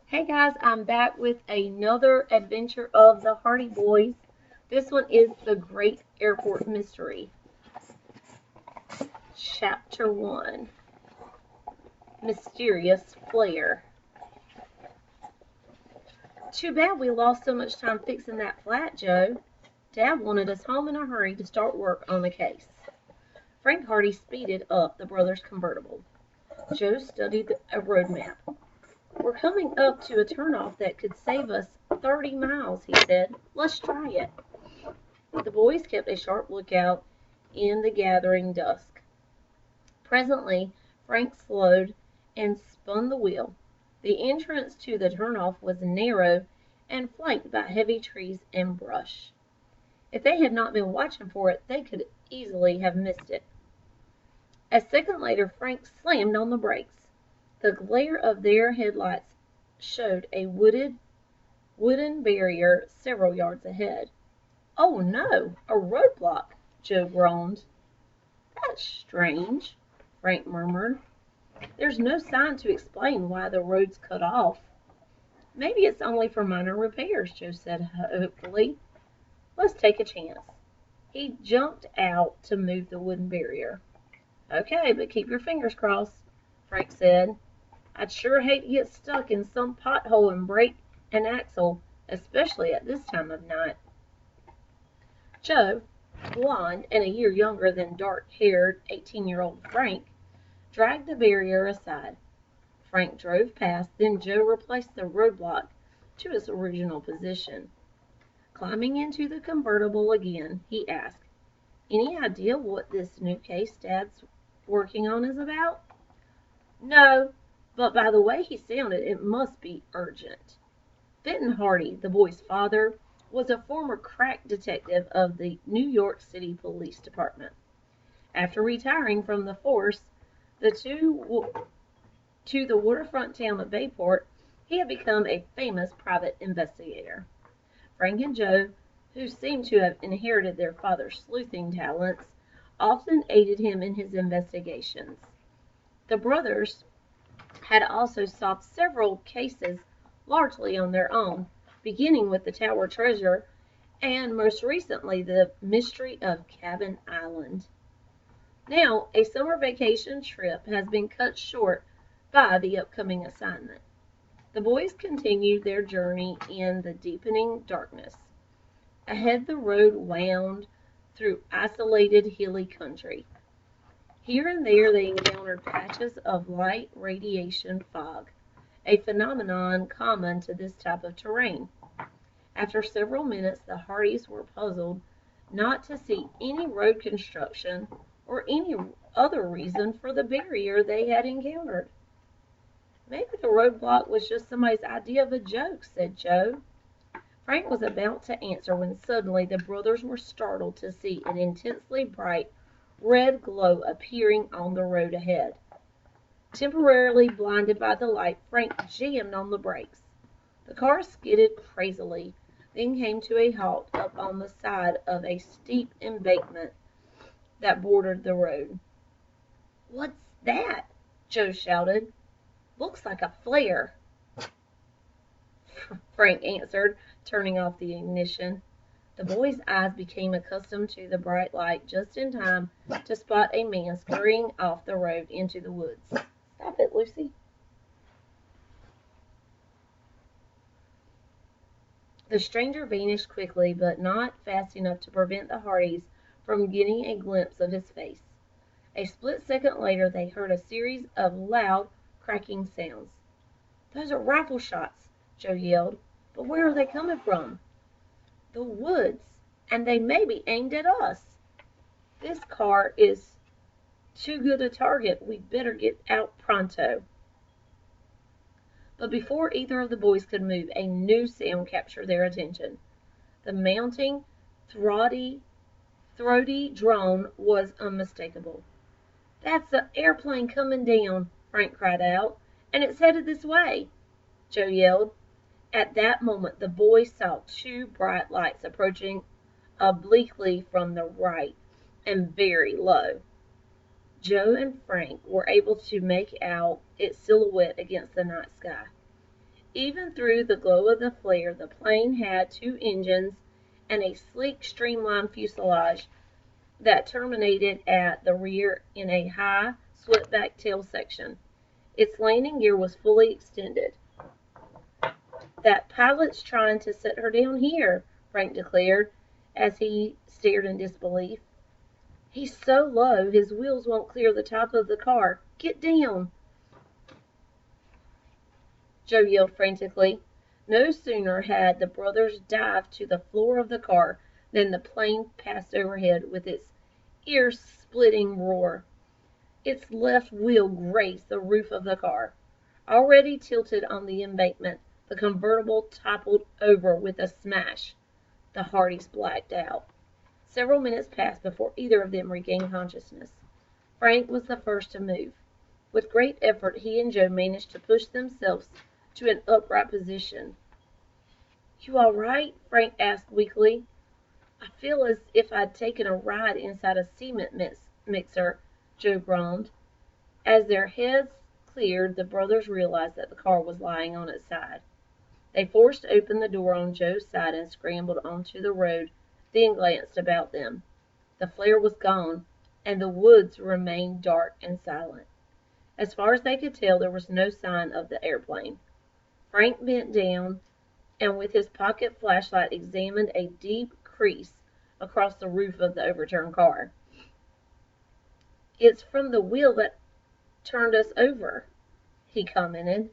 Hey guys, I'm back with another adventure of the Hardy Boys. This one is The Great Airport Mystery, Chapter 1, Mysterious Flare. Too bad we lost so much time fixing that flat, Joe. Dad wanted us home in a hurry to start work on the case. Frank Hardy speeded up the brothers' convertible. Joe studied a road map. We're coming up to a turnoff that could save us 30 miles, he said. Let's try it. The boys kept a sharp lookout in the gathering dusk. Presently Frank slowed and spun the wheel. The entrance to the turnoff was narrow and flanked by heavy trees and brush. If they had not been watching for it, they could easily have missed it. A second later Frank slammed on the brakes. The glare of their headlights showed a wooden barrier several yards ahead. "Oh, no, a roadblock!" Joe groaned. "That's strange," Frank murmured. "There's no sign to explain why the road's cut off." "Maybe it's only for minor repairs," Joe said hopefully. "Let's take a chance." He jumped out to move the wooden barrier. "Okay, but keep your fingers crossed," Frank said. "I'd sure hate to get stuck in some pothole and break an axle, especially at this time of night." Joe, blond and a year younger than dark-haired 18-year-old Frank, dragged the barrier aside. Frank drove past, then Joe replaced the roadblock to its original position. Climbing into the convertible again, he asked, "Any idea what this new case Dad's working on is about?" "No, but by the way he sounded, it must be urgent." Fenton Hardy, the boy's father, was a former crack detective of the New York City Police Department. After retiring from the force to the waterfront town of Bayport, he had become a famous private investigator. Frank and Joe, who seemed to have inherited their father's sleuthing talents, often aided him in his investigations. The brothers had also solved several cases largely on their own, beginning with the Tower Treasure and most recently the mystery of Cabin Island. Now a summer vacation trip has been cut short by the upcoming assignment. The boys continued their journey in the deepening darkness. Ahead the road wound through isolated hilly country. Here and there they encountered patches of light radiation fog, a phenomenon common to this type of terrain. After several minutes the Hardys were puzzled not to see any road construction or any other reason for the barrier they had encountered. "Maybe the roadblock was just somebody's idea of a joke," said Joe. Frank was about to answer when suddenly the brothers were startled to see an intensely bright red glow appearing on the road ahead. Temporarily blinded by the light, Frank jammed on the brakes. The car skidded crazily, then came to a halt up on the side of a steep embankment that bordered the road. "What's that?" Joe shouted. "Looks like a flare," Frank answered, turning off the ignition. The boy's eyes became accustomed to the bright light just in time to spot a man scurrying off the road into the woods. "Stop it, Lucy." The stranger vanished quickly, but not fast enough to prevent the Hardys from getting a glimpse of his face. A split second later they heard a series of loud, cracking sounds. "Those are rifle shots," Joe yelled. "But where are they coming from?" "The woods, and they may be aimed at us. This car is too good a target. We'd better get out pronto." But before either of the boys could move, a new sound captured their attention. The mounting, throaty drone was unmistakable. "That's the airplane coming down," Frank cried out, "and it's headed this way," Joe yelled. At that moment the boys saw two bright lights approaching obliquely from the right, and very low. Joe and Frank were able to make out its silhouette against the night sky. Even through the glow of the flare, the plane had 2 engines and a sleek, streamlined fuselage that terminated at the rear in a high, swept-back tail section. Its landing gear was fully extended. "That pilot's trying to set her down here," Frank declared, as he stared in disbelief. "He's so low his wheels won't clear the top of the car. Get down!" Joe yelled frantically. No sooner had the brothers dived to the floor of the car than the plane passed overhead with its ear-splitting roar. Its left wheel grazed the roof of the car. Already tilted on the embankment, the convertible toppled over with a smash. The Hardys blacked out. Several minutes passed before either of them regained consciousness. Frank was the first to move. With great effort, he and Joe managed to push themselves to an upright position. "You all right?" Frank asked weakly. "I feel as if I'd taken a ride inside a cement mixer," Joe groaned. As their heads cleared, the brothers realized that the car was lying on its side. They forced open the door on Joe's side and scrambled onto the road, then glanced about them. The flare was gone, and the woods remained dark and silent. As far as they could tell, there was no sign of the airplane. Frank bent down and with his pocket flashlight examined a deep crease across the roof of the overturned car. "It's from the wheel that turned us over," he commented.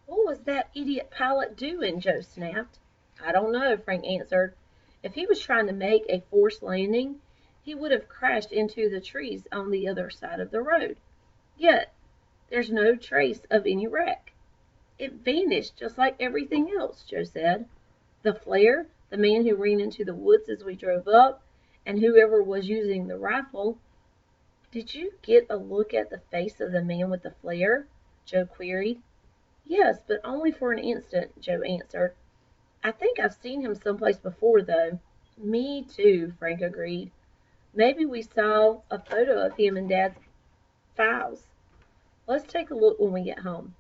"What was that idiot pilot doing?" Joe snapped. "I don't know," Frank answered. "If he was trying to make a forced landing, he would have crashed into the trees on the other side of the road. Yet, there's no trace of any wreck." "It vanished just like everything else," Joe said. "The flare, the man who ran into the woods as we drove up, and whoever was using the rifle." "Did you get a look at the face of the man with the flare?" Joe queried. "Yes, but only for an instant," Joe answered. "I think I've seen him someplace before, though." "Me too," Frank agreed. "Maybe we saw a photo of him in Dad's files. Let's take a look when we get home."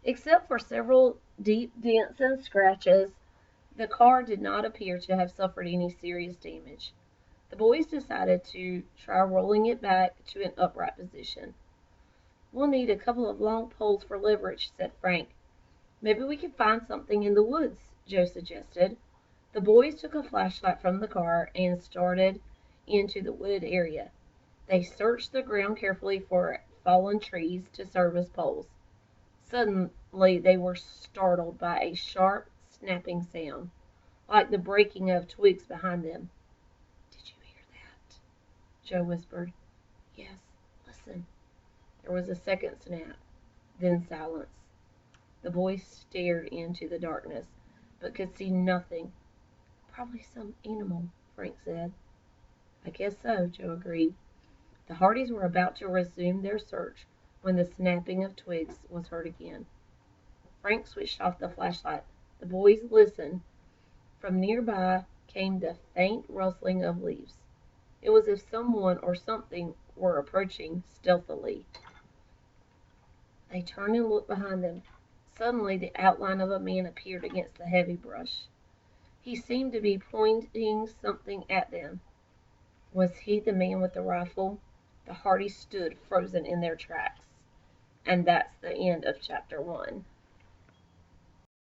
Except for several deep dents and scratches, the car did not appear to have suffered any serious damage. The boys decided to try rolling it back to an upright position. "We'll need a couple of long poles for leverage," said Frank. "Maybe we can find something in the woods," Joe suggested. The boys took a flashlight from the car and started into the wooded area. They searched the ground carefully for fallen trees to serve as poles. Suddenly they were startled by a sharp, snapping sound, like the breaking of twigs behind them. "Did you hear that?" Joe whispered. "Yes, listen." There was a second snap, then silence. The boys stared into the darkness, but could see nothing. "Probably some animal," Frank said. "I guess so," Joe agreed. The Hardys were about to resume their search when the snapping of twigs was heard again. Frank switched off the flashlight. The boys listened. From nearby came the faint rustling of leaves. It was as if someone or something were approaching stealthily. They turned and looked behind them. Suddenly the outline of a man appeared against the heavy brush. He seemed to be pointing something at them. Was he the man with the rifle? The Hardys stood frozen in their tracks. And that's the end of chapter 1.